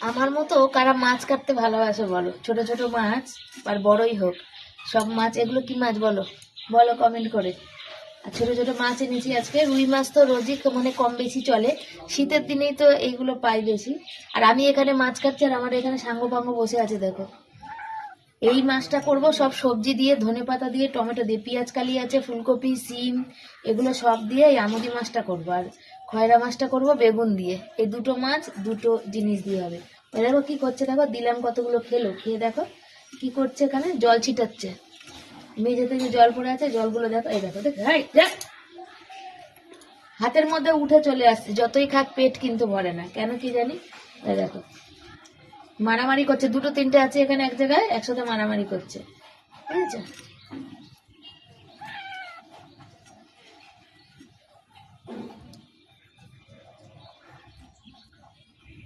আমার মতো কারা মাছ কাটতে ভালোবাসে বলো? ছোট ছোট মাছ আর বড়ই হোক, সব মাছ। এগুলো কি মাছ বলো? বলো কমেন্ট করে। আর ছোট ছোট মাছ এনেছি আজকে। রুই মাছ তো রোজই মানে কম বেশি চলে, শীতের দিনেই তো এইগুলো পাই বেশি। আর আমি এখানে মাছ কাটছি, আর আমার এখানে সাঙ্গ পাঙ্গ বসে আছে দেখো। এই মাছটা করব সব সবজি দিয়ে, ধনেপাতা দিয়ে, টমেটো দিয়ে, পেঁয়াজ কালি আছে, ফুলকপি, সিম, এগুলো সব দিয়ে এই আমুদি মাছটা করবো। আর খয়রা মাছটা করব বেগুন দিয়ে। এই দুটো মাছ দুটো জিনিস দিয়ে হবে। ওই দেখো কি করছে, দেখো দিলাম কতগুলো, খেলো, খেয়ে দেখো কি করছে। এখানে জল ছিটাচ্ছে, মেঝে থেকে জল পড়ে আছে, জলগুলো দেখো। এই দেখো দেখ, হাতের মধ্যে উঠে চলে আসছে। যতই খাক পেট কিন্তু ভরে না, কেন কি জানি। এই দেখো মারামারি করছে, দুটো তিনটে আছে এখানে এক জায়গায় একসাথে মারামারি করছে, বুঝেছো?